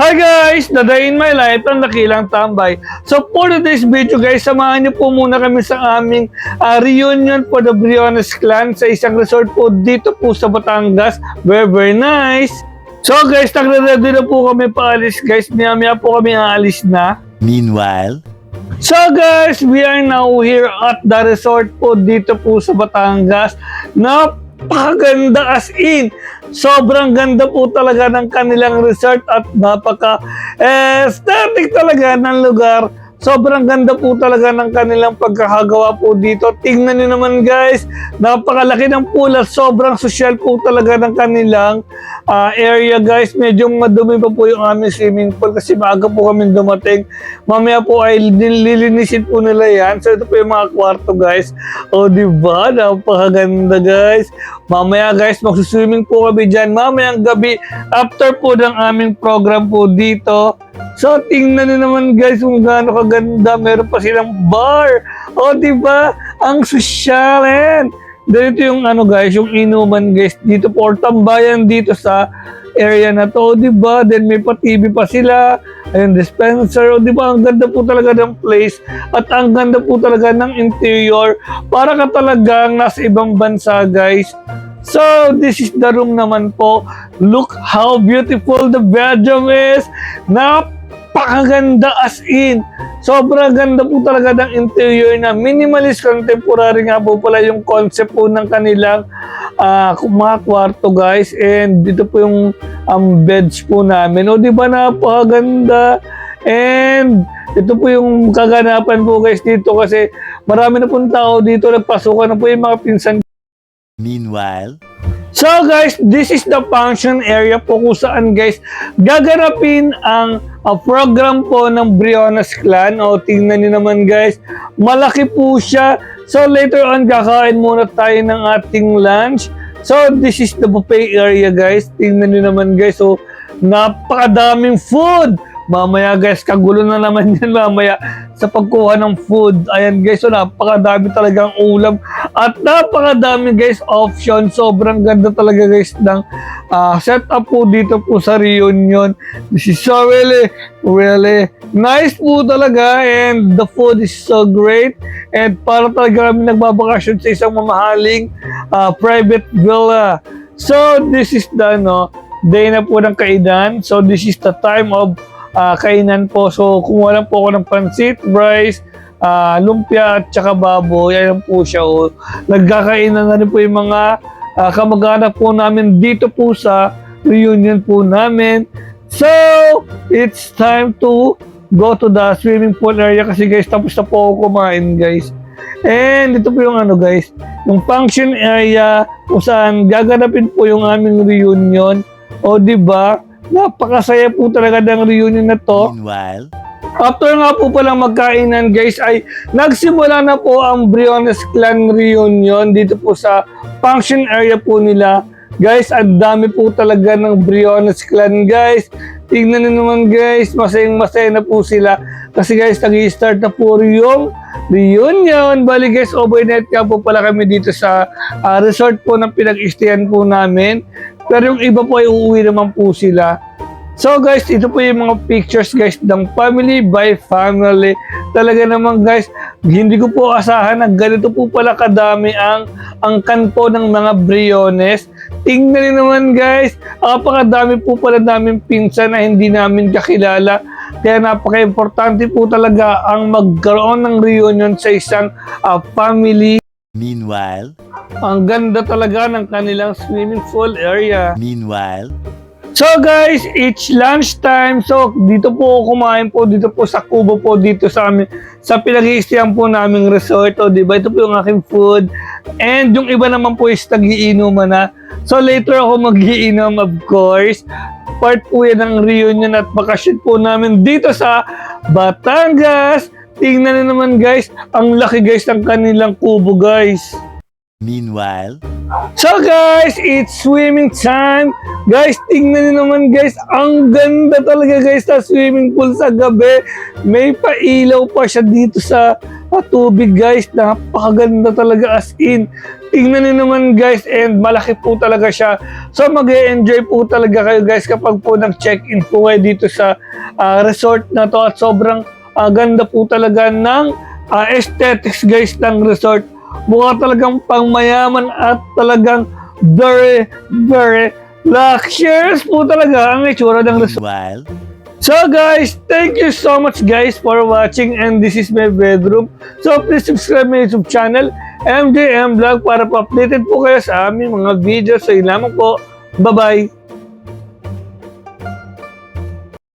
Hi guys! The day in my life, ang dakilang tambay. So for today's video guys, samahan niyo po muna kami sa aming reunion for the Briones clan sa isang resort po dito po sa Batangas. Very nice! So guys, nagre-ready na po kami paalis guys. Maya po kami aalis na. Meanwhile, So guys, we are now here at the resort po dito po sa Batangas. Napakaganda as in. Sobrang ganda po talaga ng kanilang resort at napaka-aesthetic talaga ng lugar. Sobrang ganda po talaga ng kanilang pagkakagawa po dito. Tingnan niyo naman guys, napakalaki ng pool at sobrang sosyal po talaga ng kanilang area guys. Medyo madumi pa po yung aming swimming pool kasi maaga po kami dumating. Mamaya po ay lilinisin po nila yan. So ito po yung mga kwarto guys. O diba, napakaganda guys. Mamaya guys, magsuswimming po kami dyan. Mamayang gabi, after po ng aming program po dito. So, tingnan nyo naman guys kung gaano kaganda. Meron pa silang bar. O, diba? Ang sosyalin. Ganito yung guys, yung inuman guys. Dito po, or tambayan dito sa area na to. O, diba? Then may pa-TV pa sila. Ayun, dispenser. O, diba? Ang ganda po talaga ng place. At ang ganda po talaga ng interior. Para ka talagang nasa ibang bansa guys. So, this is the room naman po. Look how beautiful the bedroom is. Napakaganda as in. Sobrang ganda po talaga ng interior na minimalist contemporary nga po pala yung concept po ng kanilang mga kwarto guys. And dito po yung beds po namin. O diba napakaganda. And ito po yung kaganapan po guys dito kasi marami na pong tao dito. Nagpasukan na po yung mga pinsan. meanwhile, So guys, this is the function area po kung saan guys gaganapin ang program po ng Briones clan. O tingnan nyo naman guys, malaki po siya. So later on, kakain muna tayo ng ating lunch. So this is the buffet area guys. Tingnan nyo naman guys, so napakadaming food. Mamaya guys, kagulo na naman yan mamaya sa pagkuha ng food. Ayan guys, so napakadami talagang ulam at napakadami guys option. Sobrang ganda talaga guys ng setup po dito po sa reunion. This is so really nice po talaga and the food is so great. And para talaga kami nagbabakasyon sa isang mamahaling private villa. So this is the day na po ng kainan. So this is the time of kainan po. So, kumuha lang po ako ng pansit, rice, lumpia at saka baboy. Ayan po siya. O. Nagkakainan na rin po yung mga kamag-anak po namin dito po sa reunion po namin. So, it's time to go to the swimming pool area kasi guys, tapos na po ako kumain guys. And ito po yung guys, yung function area kung saan gaganapin po yung aming reunion. O, diba? Napakasaya po talaga ng reunion na to. meanwhile, After nga po palang magkainan guys ay nagsimula na po ang Briones clan reunion dito po sa function area po nila. Guys, ang dami po talaga ng Briones clan guys. Tingnan nyo naman guys, masaya na po sila. Kasi guys, nag-i-start na po yung reunion. Bali guys, overnight nga po pala kami dito sa resort po ng pinag-istayan po namin. Pero yung iba po ay uuwi naman po sila. So guys, ito po yung mga pictures guys ng family by family. Talaga naman guys, hindi ko po asahan na ganito po pala kadami ang angkan po ng mga Briones. Tingnan niyo naman guys, napakadami po pala namin pinsan na hindi namin kakilala. Kaya napaka-importante po talaga ang magkaroon ng reunion sa isang family. meanwhile, Ang ganda talaga ng kanilang swimming pool area. meanwhile, So guys, it's lunch time. So dito po kumain po dito po sa Kubo po dito sa amin sa pinag-iistihan po naming resort. O diba? Ito po yung aking food. And yung iba naman po is nag-iinuman na. So later ako mag-iinom of course. Part po yan ng reunion at bakasyon po namin dito sa Batangas. Tingnan na naman guys, ang laki guys ng kanilang kubo guys. meanwhile, So guys, it's swimming time. Guys, tingnan niyo naman guys, ang ganda talaga guys sa swimming pool sa gabi. May pailaw pa siya dito sa tubig guys. Napakaganda talaga as in. Tingnan niyo naman guys, and malaki po talaga siya. So mag-e-enjoy po talaga kayo guys kapag po nag-check-in po kayo dito sa resort na to, at sobrang ganda po talaga ng aesthetics guys ng resort. Mukha talagang pangmayaman at talagang very, very luxurious po talaga ang itsura ng resort. Meanwhile, So guys, thank you so much guys for watching, and this is my bedroom. So please subscribe my YouTube channel, MJM Vlog, para pa updated po kayo sa aming mga videos. So yun lamang po. Bye-bye!